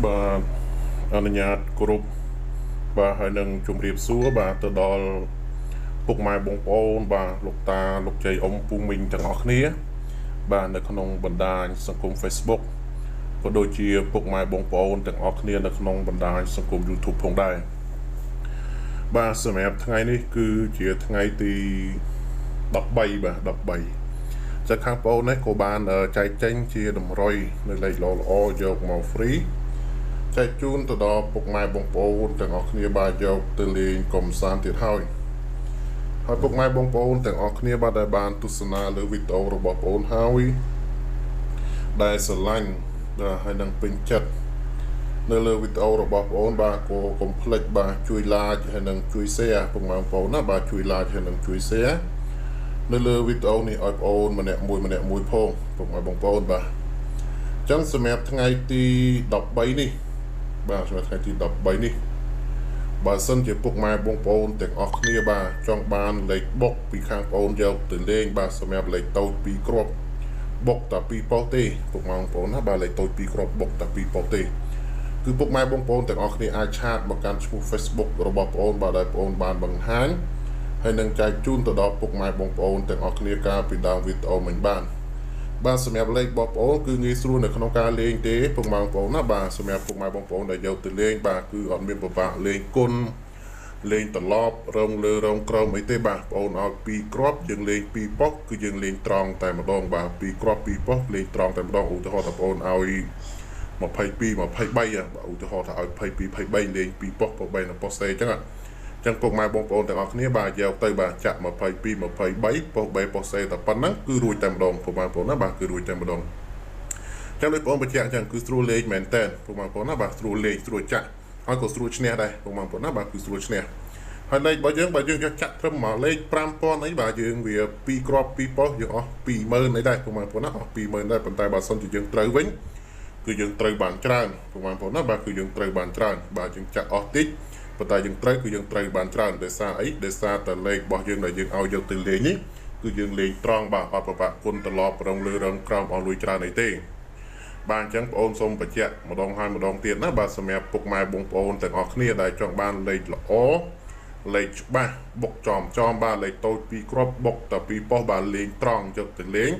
បាទអនុញ្ញាតគ្រប់បាទហើយនឹងជម្រាបសួរបាទទៅដល់ពុកម៉ែបងប្អូនបាទលោកតាលោកជ័យអ៊ំពូមីងទាំងអស់គ្នាបាទនៅក្នុងបណ្ដាញសង្គម Facebook ក៏ដូចជាពុកម៉ែបងប្អូនទាំងអស់គ្នានៅក្នុងបណ្ដាញសង្គម YouTube ផងដែរបាទសម្រាប់ថ្ងៃនេះគឺជាថ្ងៃទី13បាទ13จากខាងបងនេះក៏បានចែកចេញជាតម្រុយនៅលេខល្អយកមក free ចែកជូនទៅដល់ពុកម៉ែបងប្អូនទាំងអស់គ្នាបាទយកទៅលេងកំសាន្តទៀតហើយពុកម៉ែបងប្អូនទាំងអស់គ្នាបាទដែលបានទស្សនាលើវីដេអូរបស់បងប្អូនហើយដែលស្រឡាញ់ហើយនឹងពេញចិត្តនៅលើវីដេអូរបស់បងប្អូនបាទក៏កុំភ្លេចបាទជួយ like ហើយនឹងជួយ share ពុកម៉ែបងប្អូនណាបាទជួយ like ហើយនឹងជួយ share នៅលើវីដេអូនេះឲ្យបងប្អូនម្នាក់មួយផងពុកម៉ែបងប្អូនបាទអញ្ចឹងសម្រាប់ថ្ងៃទី13នេះបាទសម្រាប់ថ្ងៃទី13នេះបើសិនជាពុកម៉ែបងប្អូនទាំងអស់គ្នាបាទចង់បានលេខបុកពីខាងបងប្អូនយកទៅលេងបាទសម្រាប់លេខតូច2គ្រាប់បុកតែ2ប៉ុស្តិ៍ទេពុកម៉ែបងប្អូនណាបាទលេខតូច2គ្រាប់បុកតែ2ប៉ុស្តិ៍ទេគឺពុកម៉ែបងប្អូនទាំងអស់គ្នាអាចឆាតមកកាន់ឈ្មោះ Facebook របស់បងប្អូនបាទដែលបងប្អូនបានបង្ហាញហើយនឹងចែកជូនទៅដល់ពុកម៉ែបងប្អូនទាំងអស់គ្នាកាលពីដើមវីដេអូមិញបានបាទសម្រាប់លេខបងប្អូនគឺងាយស្រួលនៅក្នុងការលេងទេពុកម៉ែបងប្អូនណាបាទសម្រាប់ពុកម៉ែបងប្អូនដែលយកទៅលេងបាទគឺអត់មានពិបាកលេងគុណលេងត្រឡប់រងលើរងក្រោមអីទេបាទបងប្អូនឲ្យ2គ្រាប់យើងលេង2ប៉ុស្តិ៍គឺយើងលេងត្រង់តែម្ដងបាទ2គ្រាប់2ប៉ុស្តិ៍លេងត្រង់តែម្ដងឧទាហរណ៍ថាបងប្អូនឲ្យ22 23បាទឧទាហរណ៍ថាឲ្យ22 23លេង2ប៉ុស្តិ៍ប៉ុស្តិ៍3នៅប៉ុស្តិ៍អញ្ចឹងចឹងពុកម៉ែបងប្អូនទាំងអស់គ្នាបាទយកទៅបាទចាក់22 23ប៉ុស្តិ៍ 3ប៉ុស្តិ៍តែប៉ុណ្ណឹងគឺរួចតែម្ដងពុកម៉ែបងប្អូនណាបាទគឺរួចតែម្ដងចឹងដូចបងបញ្ជាក់ចឹងគឺស្រួលលេងមែនតើពុកម៉ែបងប្អូនណាបាទស្រួលលេងស្រួលចាក់ហើយក៏ស្រួលឈ្នះដែរពុកម៉ែបងប្អូនណាបាទគឺស្រួលឈ្នះហើយលេខបើយើងយកចាក់ត្រឹមមកលេខ5000អីបាទយើងវា2គ្រាប់2ប៉ុស្តិ៍យើងអស់20000អីដែរពុកម៉ែបងប្អូនណាអស់20000ដែរប៉ុន្តែបើសិនជាយើងត្រូវវិញគឺយើងត្រូវបានច្រើនពុកម៉ែបងប្អូនណាបាទគឺយើងត្រូវបានច្រើនបាទយើងចាក់អស់តិចប៉ុន្តែយើងត្រូវគឺយើងត្រូវបានច្រើនដោយសារអីដោយសារតែលេខរបស់យើងដែលយើងឲ្យយកទៅលេងនេះគឺយើងលេងត្រង់បាទអត់ប្របាក់គុណត្រឡប់រងលើរងក្រោមអស់លុយច្រើនអីទេបាទអញ្ចឹងបងប្អូនសូមបញ្ជាក់ម្ដងហើយម្ដងទៀតណាបាទសម្រាប់ពុកម៉ែបងប្អូនទាំងអស់គ្នាដែលចង់បានលេខល្អលេខច្បាស់បុកចំបាទលេខតូច2គ្រាប់បុកតែ2ប៉ុស្តិ៍បាទលេងត្រង់យកទៅលេង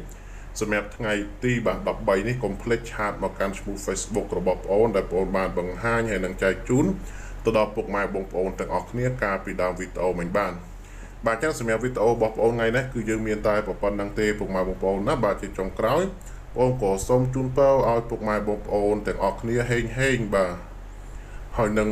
សម្រាប់ថ្ងៃទី13នេះកុំភ្លេចឆាតមកកាន់ឈ្មោះ Facebook របស់បងប្អូនដែលបងប្អូនបានបង្ហាញហើយនឹងចែកជូនទៅដល់ពុកម៉ែបងប្អូនទាំងអស់គ្នាកាលពីដើមវីដេអូមិញបានបាទអញ្ចឹងសម្រាប់វីដេអូរបស់បងប្អូនថ្ងៃនេះគឺយើងមានតែប៉ុណ្្នឹងទេពុកម៉ែបងប្អូនណាបាទជាចុងក្រោយបងក៏សូមជូនពរឲ្យពុកម៉ែបងប្អូនទាំងអស់គ្នាហេងបាទហើយនឹង